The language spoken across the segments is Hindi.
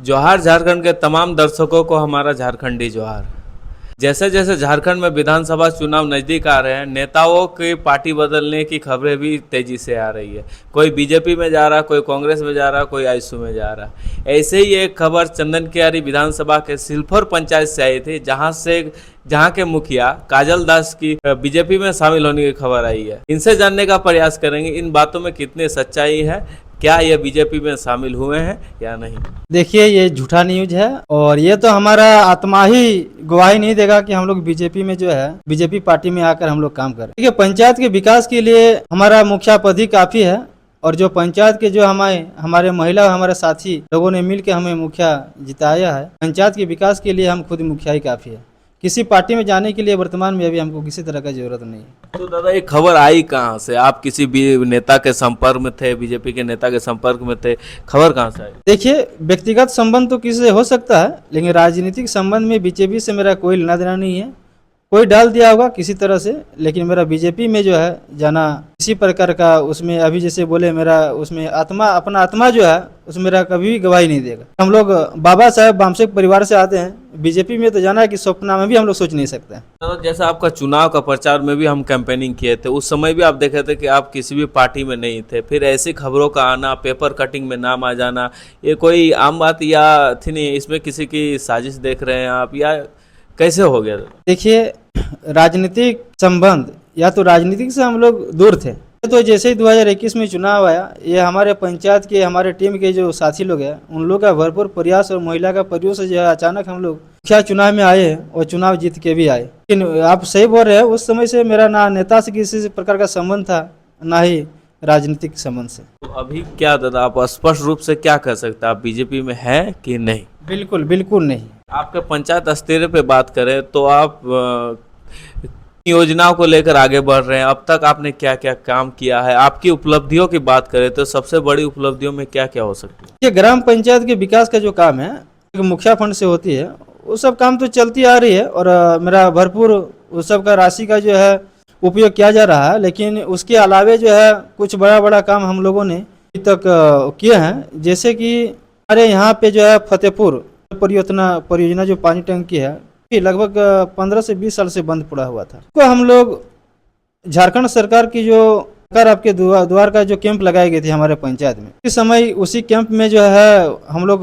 जोहार झारखंड के तमाम दर्शकों को हमारा झारखंडी जोहार। जैसे जैसे झारखंड में विधानसभा चुनाव नज़दीक आ रहे हैं, नेताओं की पार्टी बदलने की खबरें भी तेज़ी से आ रही है। कोई बीजेपी में जा रहा, कोई कांग्रेस में जा रहा, कोई आईएसयू में जा रहा। ऐसे ही एक खबर चंदन कियारी विधानसभा के सिलफर पंचायत से आई थी, जहां के मुखिया काजल दास की बीजेपी में शामिल होने की खबर आई है। इनसे जानने का प्रयास करेंगे इन बातों में कितनी सच्चाई है, क्या ये बीजेपी में शामिल हुए हैं या नहीं। देखिए, ये झूठा न्यूज है और ये तो हमारा आत्मा ही गवाही नहीं देगा कि हम लोग बीजेपी में जो है बीजेपी पार्टी में आकर हम लोग काम करें। देखिए, पंचायत के विकास के लिए हमारा मुखिया पद ही काफी है और जो पंचायत के जो हमारे महिला और हमारे साथी लोगों ने मिलकर हमें मुखिया जिताया है, पंचायत के विकास के लिए हम खुद मुखिया ही काफी है। किसी पार्टी में जाने के लिए वर्तमान में अभी हमको किसी तरह का जरूरत नहीं है। तो दादा, ये खबर आई कहाँ से? आप किसी भी नेता के संपर्क में थे, बीजेपी के नेता के संपर्क में थे, खबर कहाँ से आई? देखिए, व्यक्तिगत संबंध तो किसी से हो सकता है, लेकिन राजनीतिक संबंध में बीजेपी से मेरा कोई लेना देना नहीं है। कोई डाल दिया होगा किसी तरह से, लेकिन मेरा बीजेपी में जो है जाना किसी प्रकार का, उसमें अभी जैसे बोले मेरा उसमें अपना आत्मा जो है उसमें मेरा कभी भी गवाही नहीं देगा। हम लोग बाबा साहेब वामसेक परिवार से आते हैं, बीजेपी में तो जाना है कि सपना में भी हम लोग सोच नहीं सकते हैं। तो जैसा आपका चुनाव का प्रचार में भी हम कैंपेनिंग किए थे, उस समय भी आप देखे थे कि आप किसी भी पार्टी में नहीं थे, फिर ऐसी खबरों का आना, पेपर कटिंग में नाम आ जाना, ये कोई आम बात या थी नहीं? इसमें किसी की साजिश देख रहे हैं आप या कैसे हो गया? देखिए, राजनीतिक संबंध या तो राजनीतिक से हम लोग दूर थे, तो जैसे ही 2021 में चुनाव आया, ये हमारे पंचायत के हमारे टीम के जो साथी लोग हैं उन लोग का भरपूर प्रयास और महिला का प्रयोग से जो है अचानक हम लोग मुखिया चुनाव में आए और चुनाव जीत के भी आए। लेकिन आप सही बोल रहे हैं, उस समय से मेरा ना नेता से किसी प्रकार का संबंध था, ना ही राजनीतिक संबंध से। तो अभी क्या दादा, आप स्पष्ट रूप से क्या कह सकते हैं, आप बीजेपी में हैं कि नहीं? बिल्कुल बिल्कुल नहीं। आपके पंचायत स्तर पे बात करें तो आप योजनाओं को लेकर आगे बढ़ रहे हैं। अब तक आपने क्या क्या काम किया है? आपकी उपलब्धियों की बात करें तो सबसे बड़ी उपलब्धियों में क्या क्या हो सकती है? ये ग्राम पंचायत के विकास का जो काम है, एक मुखिया फंड से होती है, वो सब काम तो चलती आ रही है और मेरा भरपूर उस सब का राशि का जो है उपयोग किया जा रहा है। लेकिन उसके अलावे जो है कुछ बड़ा बड़ा काम हम लोगों ने अभी तक किए हैं। जैसे कि हमारे यहाँ पे जो है फतेहपुर परियोजना जो पानी टंकी है, लगभग 15 से 20 साल से बंद पड़ा हुआ था। तो हम लोग झारखंड सरकार की जो आपके द्वार का जो कैंप लगाए गए थे हमारे पंचायत में, इस समय उसी कैंप में जो है हम लोग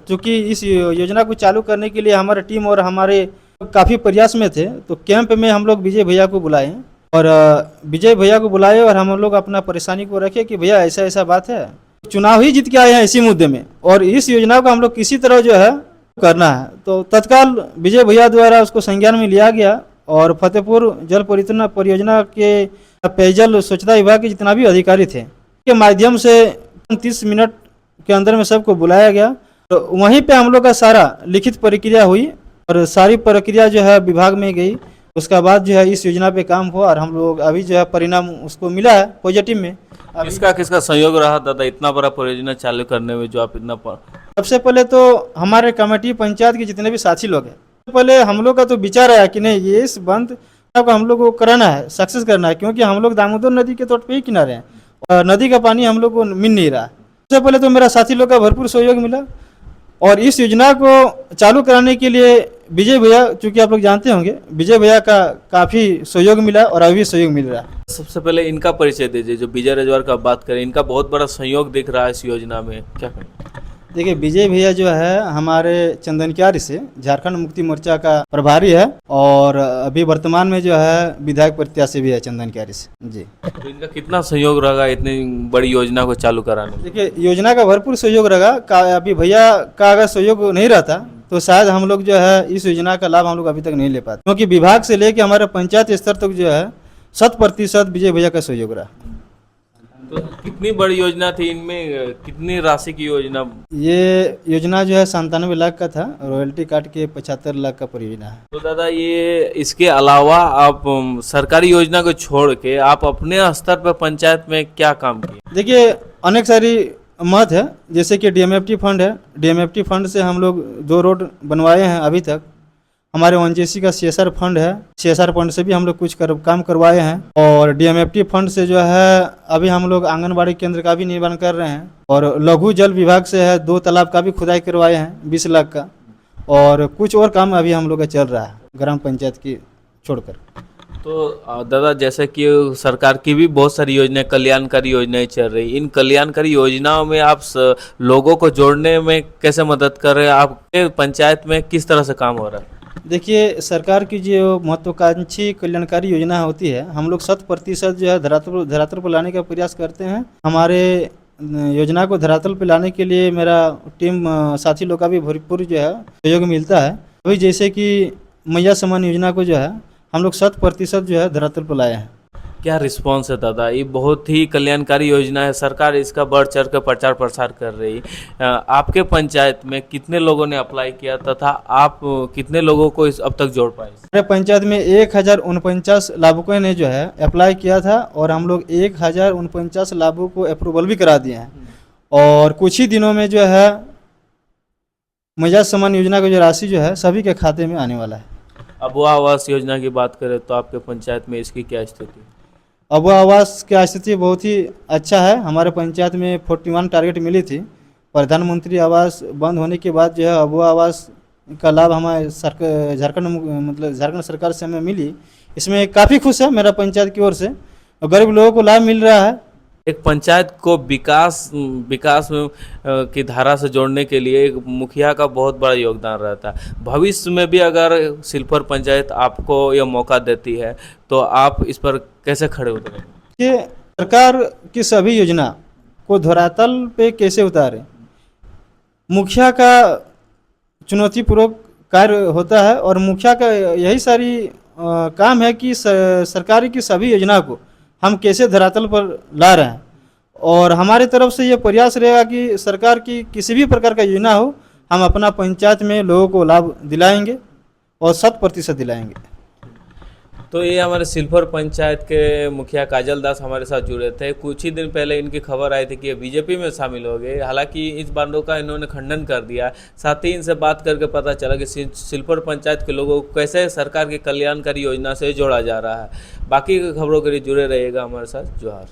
चूँकि इस योजना को चालू करने के लिए हमारी टीम और हमारे काफ़ी प्रयास में थे, तो कैंप में हम लोग विजय भैया को बुलाए और हम लोग अपना परेशानी को रखे कि भैया ऐसा ऐसा बात है, चुनाव ही जीत के आए हैं इसी मुद्दे में और इस योजना को हम लोग किसी तरह जो है करना है। तो तत्काल विजय भैया द्वारा उसको संज्ञान में लिया गया और फतेहपुर जल परियोजना के पेयजल स्वच्छता विभाग के जितना भी अधिकारी थे के माध्यम से 30 मिनट के अंदर में सबको बुलाया गया। तो वहीं पे हम लोग का सारा लिखित प्रक्रिया हुई और सारी प्रक्रिया जो है विभाग में गई। उसका बाद जो है इस योजना पे काम हुआ और हम लोग अभी जो है परिणाम उसको मिला है पॉजिटिव में। किसका सहयोग रहा दादा इतना बड़ा परियोजना चालू करने में, जो आप इतना सबसे पहले तो हमारे कमेटी पंचायत के जितने भी साथी लोग हैं, पहले हम लोग का तो विचार आया कि नहीं, ये इस बंद को हम लोग को कराना है, सक्सेस करना है, क्योंकि हम लोग दामोदर नदी के तट पे ही किनारे हैं और नदी का पानी हम लोग को मिल नहीं रहा। सबसे पहले तो मेरा साथी लोग का भरपूर सहयोग मिला और इस योजना को चालू कराने के लिए विजय भैया, चूँकि आप लोग जानते होंगे, विजय भैया का काफ़ी सहयोग मिला और अभी सहयोग मिल रहा है। सबसे पहले इनका परिचय दीजिए, जो विजय रजवार का बात करें, इनका बहुत बड़ा सहयोग दिख रहा है इस योजना में, क्या करें? देखिए, विजय भैया जो है हमारे चंदन कियारी से झारखंड मुक्ति मोर्चा का प्रभारी है और अभी वर्तमान में जो है विधायक प्रत्याशी भी है चंदन कियारी से जी। तो इनका कितना सहयोग रहेगा इतनी बड़ी योजना को चालू कराने में? देखिए, योजना का भरपूर सहयोग रहेगा। अभी भैया का अगर सहयोग नहीं रहता तो शायद हम लोग जो है इस योजना का लाभ हम लोग अभी तक नहीं ले पाते, क्योंकि विभाग से लेके हमारे पंचायत स्तर तक जो है 100% विजय भैया का सहयोग रहा। तो कितनी बड़ी योजना थी, इनमें कितनी राशि की योजना? ये योजना जो है 97 लाख का था, रॉयल्टी काट के 75 लाख का परियोजना है। तो दादा, ये इसके अलावा आप सरकारी योजना को छोड़ के आप अपने स्तर पर पंचायत में क्या काम किए? देखिए, अनेक सारी मत है, जैसे कि डीएमएफटी फंड है, डीएमएफटी फंड से हम लोग 2 रोड बनवाए हैं अभी तक हमारे ओएनजीसी का सीएसआर फंड है, सीएसआर फंड से भी हम लोग कुछ काम करवाए हैं। और डीएमएफटी फंड से जो है अभी हम लोग आंगनबाड़ी केंद्र का भी निर्माण कर रहे हैं। और लघु जल विभाग से है 2 तालाब का भी खुदाई करवाए हैं 20 लाख का। और कुछ और काम अभी हम लोग का चल रहा है ग्राम पंचायत की छोड़कर। तो दादा, जैसे कि सरकार की भी बहुत सारी योजनाएं, कल्याणकारी योजनाएं चल रही, इन कल्याणकारी योजनाओं में आप लोगों को जोड़ने में कैसे मदद कर रहे हैं? आपके पंचायत में किस तरह से काम हो रहा है? देखिए, सरकार की जो महत्वाकांक्षी कल्याणकारी योजना होती है, हम लोग 100% जो है धरातल पर लाने का प्रयास करते हैं। हमारे योजना को धरातल पर लाने के लिए मेरा टीम साथी लोग का भी भरपूर जो है सहयोग मिलता है। अभी जैसे कि मैया सम्मान योजना को जो है हम लोग 100% जो है धरातल पर लाए हैं। क्या रिस्पॉन्स है दादा? ये बहुत ही कल्याणकारी योजना है, सरकार इसका बढ़ चढ़ कर प्रचार प्रसार कर रही। आपके पंचायत में कितने लोगों ने अप्लाई किया तथा आप कितने लोगों को इस अब तक जोड़ पाए? हमारे पंचायत में 1049 लाभुकों ने जो है अप्लाई किया था और हम लोग 1049 लाभुकों को अप्रूवल भी करा दिए हैं। और कुछ ही दिनों में जो है मैया सम्मान योजना की जो राशि जो है सभी के खाते में आने वाला है। अबुआ आवास योजना की बात करें तो आपके पंचायत में इसकी क्या स्थिति? अबुआ आवास की स्थिति बहुत ही अच्छा है। हमारे पंचायत में 41 टारगेट मिली थी। प्रधानमंत्री आवास बंद होने के बाद जो है अबुआ आवास का लाभ हमारे झारखंड सरकार से हमें मिली। इसमें काफ़ी खुश है मेरा पंचायत की ओर से। गरीब लोगों को लाभ मिल रहा है। एक पंचायत को विकास में की धारा से जोड़ने के लिए एक मुखिया का बहुत बड़ा योगदान रहता है। भविष्य में भी अगर सिलफर पंचायत आपको यह मौका देती है तो आप इस पर कैसे खड़े उतरेंगे? कि सरकार की सभी योजना को धरातल पे कैसे उतारे, मुखिया का चुनौतीपूर्वक कार्य होता है। और मुखिया का यही सारी काम है कि सरकार की सभी योजना को हम कैसे धरातल पर ला रहे हैं। और हमारे तरफ से ये प्रयास रहेगा कि सरकार की किसी भी प्रकार का योजना हो, हम अपना पंचायत में लोगों को लाभ दिलाएंगे और 100% दिलाएंगे। तो ये हमारे सिलफर पंचायत के मुखिया काजल दास हमारे साथ जुड़े थे। कुछ ही दिन पहले इनकी खबर आई थी कि ये बीजेपी में शामिल हो गए। हालांकि इस बातों का इन्होंने खंडन कर दिया। साथ ही इनसे बात करके पता चला कि सिलफर पंचायत के लोगों को कैसे सरकार की कल्याणकारी योजना से जोड़ा जा रहा है। बाकी खबरों के लिए जुड़े रहिएगा हमारे साथ। जोहार।